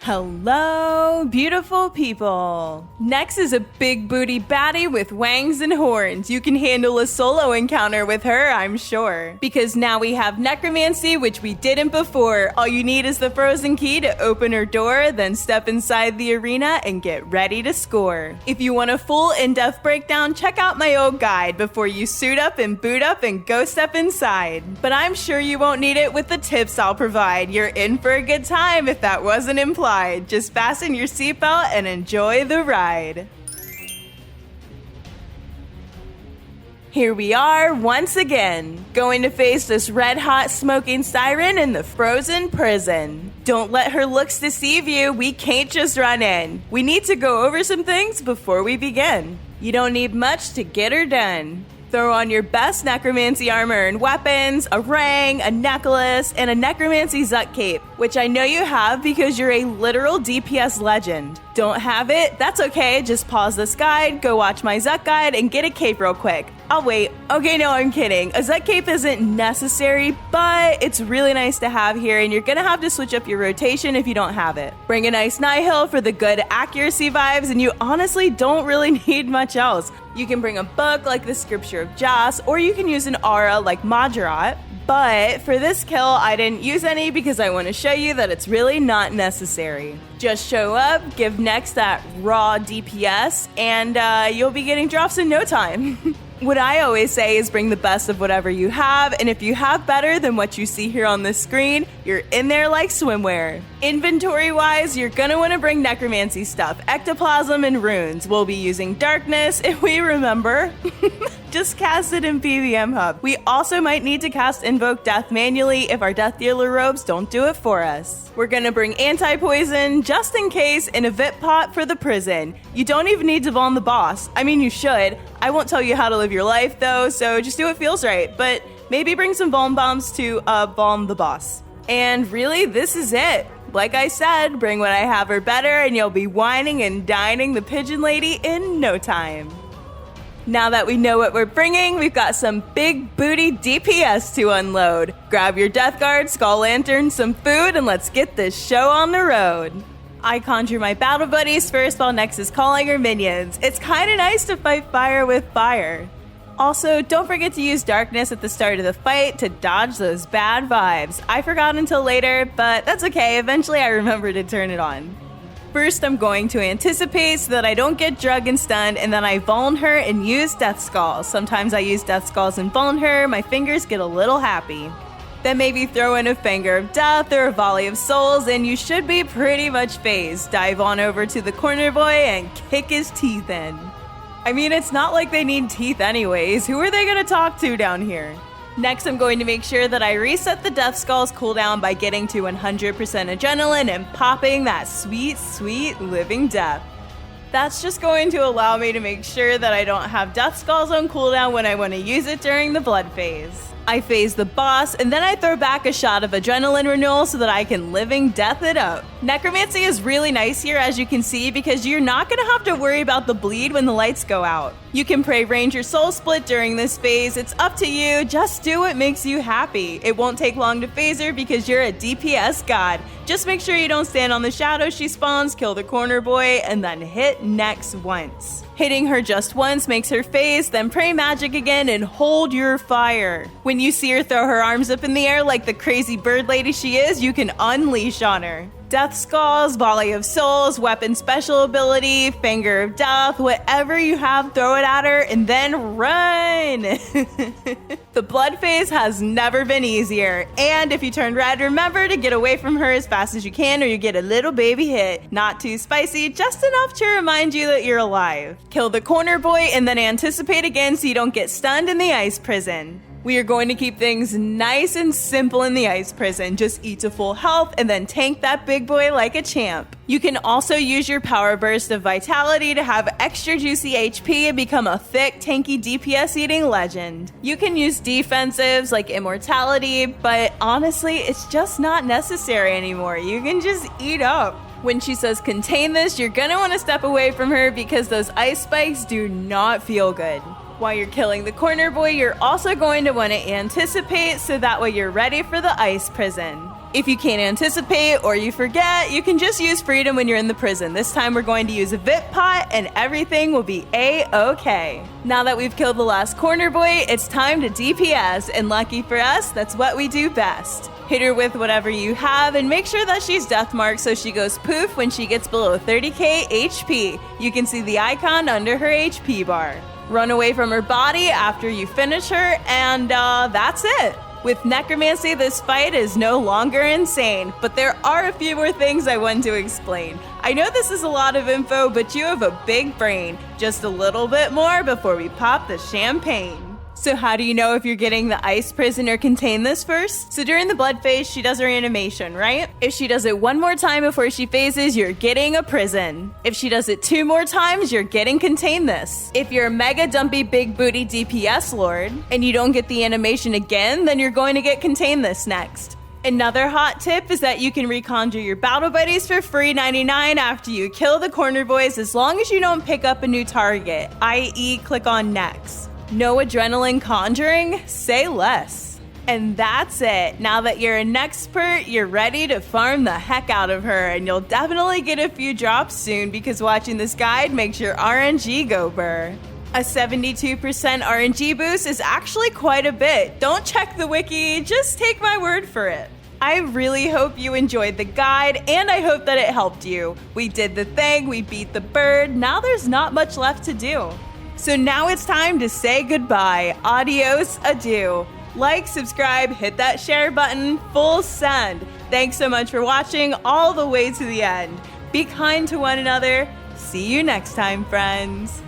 Hello, beautiful people. Next is a big booty baddie with wangs and horns. You can handle a solo encounter with her, I'm sure. Because now we have Necromancy, which we didn't before. All you need is the frozen key to open her door, then step inside the arena and get ready to score. If you want a full in-depth breakdown, check out my old guide before you suit up and boot up and go step inside. But I'm sure you won't need it with the tips I'll provide. You're in for a good time if that wasn't implied. Just fasten your seatbelt and enjoy the ride. Here we are once again, going to face this red-hot smoking siren in the frozen prison. Don't let her looks deceive you. We can't just run in. We need to go over some things before we begin. You don't need much to get her done. Throw on your best necromancy armor and weapons, a ring, a necklace, and a necromancy Zuk cape, which I know you have because you're a literal DPS legend. Don't have it? That's okay, just pause this guide, go watch my Zuk guide, and get a cape real quick. I'll wait. Okay, no, I'm kidding. A Zuk cape isn't necessary, but it's really nice to have here, and you're gonna have to switch up your rotation if you don't have it. Bring a nice Nihil for the good accuracy vibes, and you honestly don't really need much else. You can bring a book like the Scripture of Jas, or you can use an aura like Majorat. But for this kill, I didn't use any because I want to show you that it's really not necessary. Just show up, give Nex that raw DPS, and you'll be getting drops in no time. What I always say is bring the best of whatever you have, and if you have better than what you see here on the screen, you're in there like swimwear. Inventory-wise, you're gonna want to bring necromancy stuff, ectoplasm, and runes. We'll be using darkness if we remember. Just cast it in PVM Hub. We also might need to cast Invoke Death manually if our Death Dealer robes don't do it for us. We're gonna bring anti-poison just in case and a Vit Pot for the prison. You don't even need to Vaughn the boss. I mean, you should. I won't tell you how to live your life though, so just do what feels right. But maybe bring some Vaughn bombs to Vaughn the boss. And really, this is it. Like I said, bring what I have or better and you'll be whining and dining the pigeon lady in no time. Now that we know what we're bringing, we've got some big booty DPS to unload. Grab your Death Guard, Skull Lantern, some food, and let's get this show on the road. I conjure my battle buddies first while Nex is calling her minions. It's kinda nice to fight fire with fire. Also, don't forget to use darkness at the start of the fight to dodge those bad vibes. I forgot until later, but that's okay, eventually I remember to turn it on. First, I'm going to anticipate so that I don't get drugged and stunned, and then I vuln her and use Death Skulls. Sometimes I use Death Skulls and vuln her, my fingers get a little happy. Then maybe throw in a Finger of Death or a Volley of Souls, and you should be pretty much phased. Dive on over to the corner boy and kick his teeth in. I mean, it's not like they need teeth anyways. Who are they gonna talk to down here? Next, I'm going to make sure that I reset the Death Skulls cooldown by getting to 100% adrenaline and popping that sweet, sweet living death. That's just going to allow me to make sure that I don't have Death Skulls on cooldown when I want to use it during the blood phase. I phase the boss, and then I throw back a shot of adrenaline renewal so that I can living death it up. Necromancy is really nice here, as you can see, because you're not going to have to worry about the bleed when the lights go out. You can pray Ranger Soul Split during this phase. It's up to you. Just do what makes you happy. It won't take long to phase her because you're a DPS god. Just make sure you don't stand on the shadow she spawns, kill the corner boy, and then hit Nex once. Hitting her just once makes her phase, then pray magic again and hold your fire. When you see her throw her arms up in the air like the crazy bird lady she is, you can unleash on her. Death Skulls, Volley of Souls, Weapon Special Ability, Finger of Death, whatever you have, throw it at her and then run! The blood phase has never been easier, and if you turn red, remember to get away from her as fast as you can or you get a little baby hit. Not too spicy, just enough to remind you that you're alive. Kill the corner boy and then anticipate again so you don't get stunned in the ice prison. We are going to keep things nice and simple in the ice prison. Just eat to full health and then tank that big boy like a champ. You can also use your power burst of vitality to have extra juicy HP and become a thick, tanky DPS eating legend. You can use defensives like immortality, but honestly, it's just not necessary anymore. You can just eat up. When she says contain this, you're gonna want to step away from her because those ice spikes do not feel good. While you're killing the corner boy, you're also going to want to anticipate so that way you're ready for the ice prison. If you can't anticipate or you forget, you can just use freedom when you're in the prison. This time we're going to use a VIP pot and everything will be A-okay. Now that we've killed the last corner boy, it's time to DPS, and lucky for us, that's what we do best. Hit her with whatever you have and make sure that she's deathmarked so she goes poof when she gets below 30k HP. You can see the icon under her HP bar. Run away from her body after you finish her, and that's it. With Necromancy, this fight is no longer insane, but there are a few more things I want to explain. I know this is a lot of info, but you have a big brain. Just a little bit more before we pop the champagne. So how do you know if you're getting the ice prison or contain this first? So during the blood phase, she does her animation, right? If she does it one more time before she phases, you're getting a prison. If she does it 2 more times, you're getting contain this. If you're a mega dumpy big booty DPS lord and you don't get the animation again, then you're going to get contain this next. Another hot tip is that you can reconjure your battle buddies for free 99 after you kill the corner boys as long as you don't pick up a new target, i.e. click on next. No adrenaline conjuring? Say less. And that's it. Now that you're an expert, you're ready to farm the heck out of her, and you'll definitely get a few drops soon because watching this guide makes your RNG go burr. A 72% RNG boost is actually quite a bit. Don't check the wiki, just take my word for it. I really hope you enjoyed the guide, and I hope that it helped you. We did the thing, we beat the bird, now there's not much left to do. So now it's time to say goodbye. Adios, adieu. Like, subscribe, hit that share button, full send. Thanks so much for watching all the way to the end. Be kind to one another. See you next time, friends.